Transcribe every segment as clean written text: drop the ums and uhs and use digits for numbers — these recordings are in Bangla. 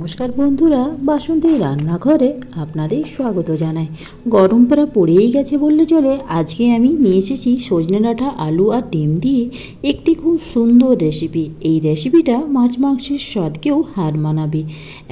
নমস্কার বন্ধুরা, বাসন্তী রান্নাঘরে আপনাদের স্বাগত জানাই। গরম প্রায় পড়েই গেছে বললে চলে। আজকে আমি নিয়ে এসেছি সজনে ডাঁটা, আলু আর ডিম দিয়ে একটি খুব সুন্দর রেসিপি। এই রেসিপিটা মাছ মাংসের স্বাদকেও হার মানাবে,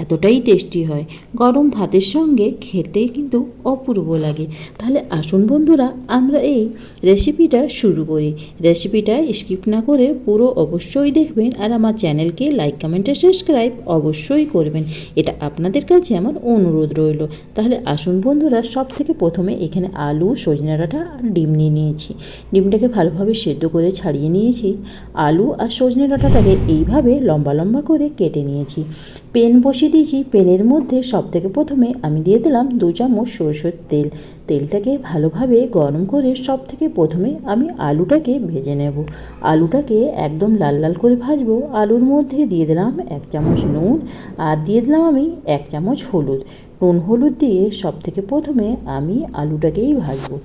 এতটাই টেস্টি হয়। গরম ভাতের সঙ্গে খেতে কিন্তু অপূর্ব লাগে। তাহলে আসুন বন্ধুরা, আমরা এই রেসিপিটা শুরু করি। রেসিপিটা স্কিপ না করে পুরো অবশ্যই দেখবেন, আর আমার চ্যানেলকে লাইক কমেন্টে সাবস্ক্রাইব অবশ্যই করবেন, এটা আপনাদের কাছে আমার অনুরোধ রইল। তাহলে আসুন বন্ধুরা, সব থেকে প্রথমে এখানে আলু, সজনে ডাঁটা আর ডিম নিয়ে নিয়েছি। ডিমটাকে ভালোভাবে সেদ্ধ করে ছাড়িয়ে নিয়েছি। আলু আর সজনে ডাঁটাটাকে এইভাবে লম্বা লম্বা করে কেটে নিয়েছি। পেন বসিয়ে দিয়েছি। পেনের মধ্যে সব থেকে প্রথমে আমি দিয়ে দিলাম 2 চামচ সরষের তেল। তেলটাকে ভালোভাবে গরম করে সব থেকে প্রথমে আমি আলুটাকে ভেজে নেব। আলুটাকে একদম লাল লাল করে ভাজবো। আলুর মধ্যে দিয়ে দিলাম 1 চামচ নুন, আর দিয়ে দিলাম আমি 1 চামচ হলুদ। নুন হলুদ দিয়ে সব থেকে প্রথমে আমি আলুটাকেই ভাজবো।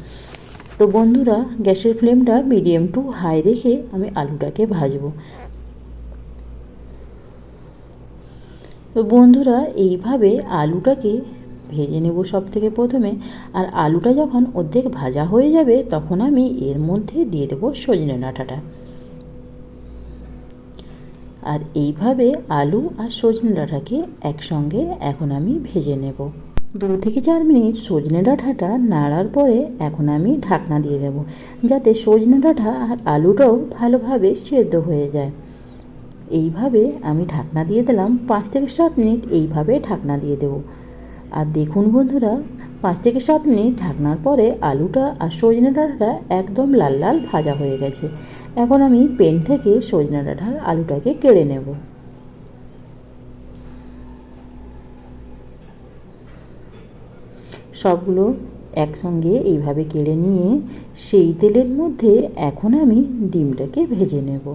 তো বন্ধুরা, গ্যাসের ফ্লেমটা মিডিয়াম টু হাই রেখে আমি আলুটাকে ভাজবো। তো বন্ধুরা, এইভাবে আলুটাকে ভেজে নেব সব থেকে প্রথমে। আর আলুটা যখন অর্ধেক ভাজা হয়ে যাবে, তখন আমি এর মধ্যে দিয়ে দেবো সজনে ডাঁটাটা। আর এইভাবে আলু আর সজনে ডাঁটাকে একসঙ্গে এখন আমি ভেজে নেব। 2 থেকে 4 মিনিট সজনে ডাঁটাটা নাড়ার পরে এখন আমি ঢাকনা দিয়ে দেব, যাতে সজনে ডাঁটা আর আলুটাও ভালোভাবে সেদ্ধ হয়ে যায়। এইভাবে আমি ঢাকনা দিয়ে দিলাম। 5 থেকে 7 মিনিট এইভাবে ঢাকনা দিয়ে দেব। আর দেখুন বন্ধুরা, 5 থেকে 7 মিনিট ঢাকনার পরে আলুটা আর সজনে ডাঁটাটা একদম লাল লাল ভাজা হয়ে গেছে। এখন আমি পেন থেকে সজনে ডাঁটার আলুটাকে কেড়ে নেব। সবগুলো একসঙ্গে এইভাবে কেড়ে নিয়ে সেই তেলের মধ্যে এখন আমি ডিমটাকে ভেজে নেব।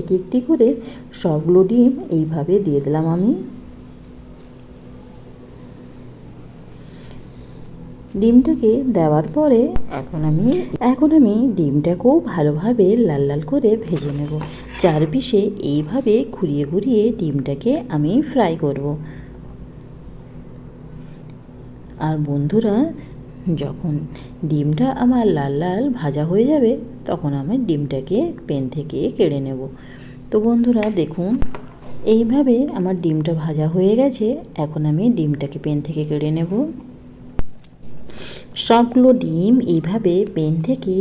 এক একটি করে সবগুলো ডিম এইভাবে দিয়ে দিলাম আমি। ডিমটাকে দেওয়ার পরে এখন আমি ডিমটাকেও ভালোভাবে লাল লাল করে ভেজে নেব। 4 পিসে এইভাবে ঘুরিয়ে ঘুরিয়ে ডিমটাকে আমি ফ্রাই করব। আর বন্ধুরা, যখন ডিমটা আমার লাল লাল ভাজা হয়ে যাবে, তখন আমি ডিমটাকে পেন থেকে কেড়ে নেব। তো বন্ধুরা দেখুন, এইভাবে আমার ডিমটা ভাজা হয়ে গেছে। এখন আমি ডিমটাকে পেন থেকে কেড়ে নেব। সবগুলো ডিম এইভাবে পেন থেকে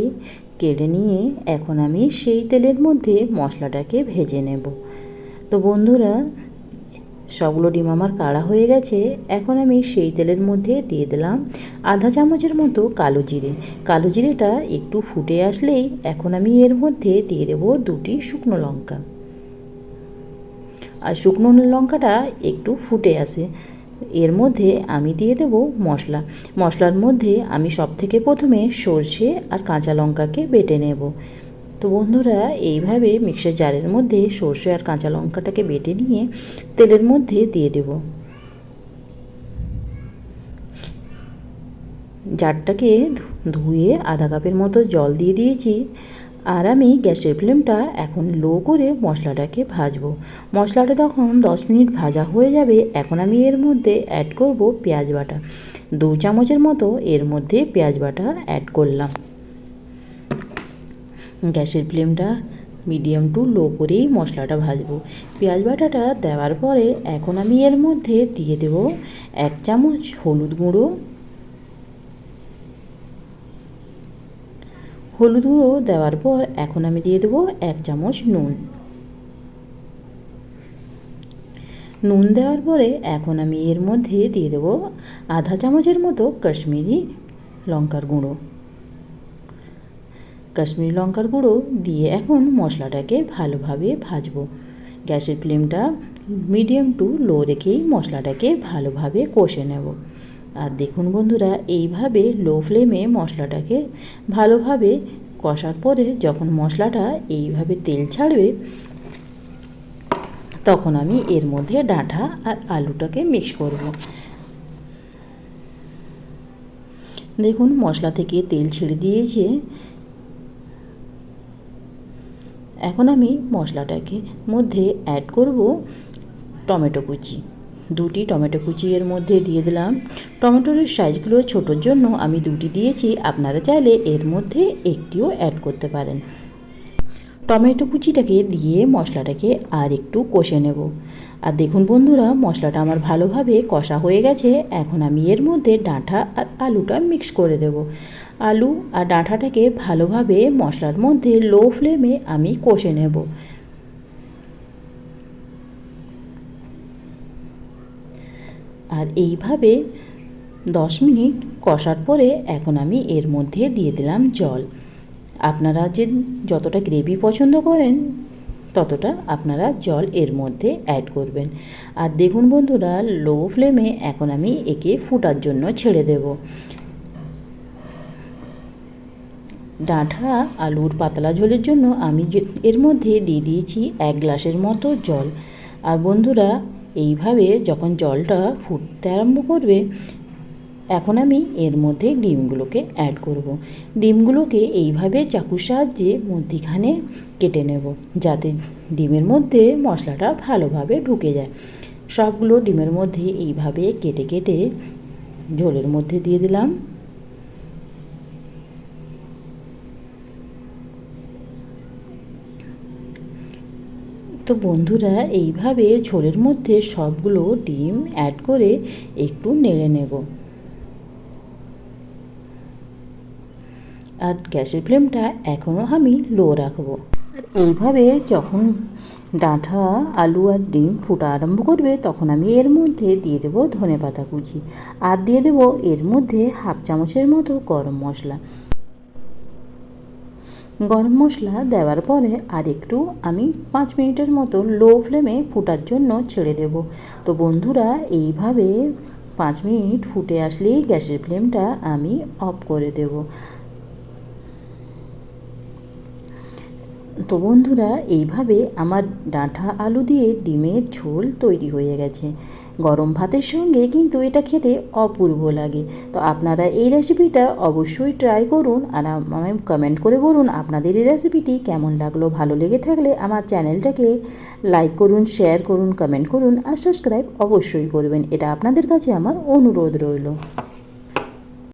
কেড়ে নিয়ে এখন আমি সেই তেলের মধ্যে মশলাটাকে ভেজে নেব। তো বন্ধুরা, সবগুলো ডিম আমার কাড়া হয়ে গেছে। এখন আমি সেই তেলের মধ্যে দিয়ে দিলাম আধা চামচের মতো কালো জিরে। কালো জিরেটা একটু ফুটে আসলেই এখন আমি এর মধ্যে দিয়ে দেবো 2টি শুকনো লঙ্কা। আর শুকনো লঙ্কাটা একটু ফুটে আসে, এর মধ্যে আমি দিয়ে দেব মশলা। মশলার মধ্যে আমি সব থেকে প্রথমে সর্ষে আর কাঁচা লঙ্কাকে বেটে নেব। তো বন্ধুরা, এইভাবে মিক্সার জারের মধ্যে সর্ষে আর কাঁচা লঙ্কাটাকে বেটে নিয়ে তেলের মধ্যে দিয়ে দেব। জারটাকে ধুয়ে আধা কাপের মতো জল দিয়ে দিয়েছি। আর আমি গ্যাসের ফ্লেমটা এখন লো করে মশলাটাকে ভাজবো। মশলাটা তখন 10 মিনিট ভাজা হয়ে যাবে, এখন আমি এর মধ্যে অ্যাড করব পেঁয়াজ বাটা। 2 চামচের মতো এর মধ্যে পেঁয়াজ বাটা অ্যাড করলাম। গ্যাসের ফ্লেমটা মিডিয়াম টু লো করেই মশলাটা ভাজবো। পেঁয়াজ বাটাটা দেওয়ার পরে এখন আমি এর মধ্যে দিয়ে দেব 1 চামচ হলুদ গুঁড়ো। হলুদ গুঁড়ো দেওয়ার পর এখন আমি দিয়ে দেবো 1 চামচ নুন। নুন দেওয়ার পরে এখন আমি এর মধ্যে দিয়ে দেবো আধা চামচের মতো কাশ্মীরি লঙ্কার গুঁড়ো। কাশ্মীরি লঙ্কার গুঁড়ো দিয়ে এখন মশলাটাকে ভালোভাবে ভাজবো। গ্যাসের ফ্লেমটা মিডিয়াম টু লো রেখেই মশলাটাকে ভালোভাবে কষে নেব। আর দেখুন বন্ধুরা, এইভাবে লো ফ্লেমে মশলাটাকে ভালোভাবে কষার পরে যখন মশলাটা এইভাবে তেল ছাড়বে, তখন আমি এর মধ্যে ডাঁটা আর আলুটাকে মিক্স করব। দেখুন, মশলা থেকে তেল ছেড়ে দিয়েছে। এখন আমি মশলাটাকে মধ্যে অ্যাড করব টমেটো কুচি, 2টি টমেটো কুচি এর মধ্যে দিয়ে দিলাম। টমেটোর সাইজগুলো ছোটোর জন্য আমি 2টি দিয়েছি, আপনারা চাইলে এর মধ্যে একটিও অ্যাড করতে পারেন। টমেটো কুচিটাকে দিয়ে মশলাটাকে আর একটু কষে নেব। আর দেখুন বন্ধুরা, মশলাটা আমার ভালোভাবে কষা হয়ে গেছে। এখন আমি এর মধ্যে ডাঁটা আর আলুটা মিক্স করে দেব। আলু আর ডাঁটাটাকে ভালোভাবে মশলার মধ্যে লো ফ্লেমে আমি কষে নেব। আর এইভাবে 10 মিনিট কষার পরে এখন আমি এর মধ্যে দিয়ে দিলাম জল। আপনারা যতটা গ্রেভি পছন্দ করেন ততটা আপনারা জল এর মধ্যে অ্যাড করবেন। আর দেখুন বন্ধুরা, লো ফ্লেমে এখন আমি একে ফুটার জন্য ছেড়ে দেব। ডাঁটা আলুর পাতলা ঝোলের জন্য আমি এর মধ্যে দিয়ে দিয়েছি 1 গ্লাসের মতো জল। আর বন্ধুরা, এইভাবে যখন জলটা ফুটতে আরম্ভ করবে, এখন আমি এর মধ্যে ডিমগুলোকে অ্যাড করব। ডিমগুলোকে এইভাবে চাকুর সাহায্যে মধ্যিখানে কেটে নেব, যাতে ডিমের মধ্যে মশলাটা ভালোভাবে ঢুকে যায়। সবগুলো ডিমের মধ্যে এইভাবে কেটে কেটে ঝোলের মধ্যে দিয়ে দিলাম। তো বন্ধুরা, এইভাবে ঝোলের মধ্যে সবগুলো ডিম অ্যাড করে একটু নেড়ে নেব। আর গ্যাসের ফ্লেমটা এখনও আমি লো রাখবো। আর এইভাবে যখন ডাঁটা আলু আর ডিম ফুটা আরম্ভ করবে, তখন আমি এর মধ্যে দিয়ে দেবো ধনেপাতা কুচি, আর দিয়ে দেবো এর মধ্যে 1/2 চামচের মতো গরম মশলা। গরম মশলা দেওয়ার পরে আর একটু আমি 5 মিনিটের মতো লো ফ্লেমে ফুটার জন্য ছেড়ে দেব। তো বন্ধুরা, এইভাবে 5 মিনিট ফুটে আসলেই গ্যাসের ফ্লেমটা আমি অফ করে দেব। তো বন্ধুরা, এইভাবে আমার ডাঁটা আলু দিয়ে ডিমের ঝোল তৈরি হয়ে গেছে। গরম ভাতের সঙ্গে কিন্তু এটা খেতে অপূর্ব লাগে। তো আপনারা এই রেসিপিটা অবশ্যই ট্রাই করুন, আর আমায় কমেন্ট করে বলুন আপনাদের এই রেসিপিটি কেমন লাগলো। ভালো লেগে থাকলে আমার চ্যানেলটাকে লাইক করুন, শেয়ার করুন, কমেন্ট করুন আর সাবস্ক্রাইব অবশ্যই করবেন। এটা আপনাদের কাছে আমার অনুরোধ রইল।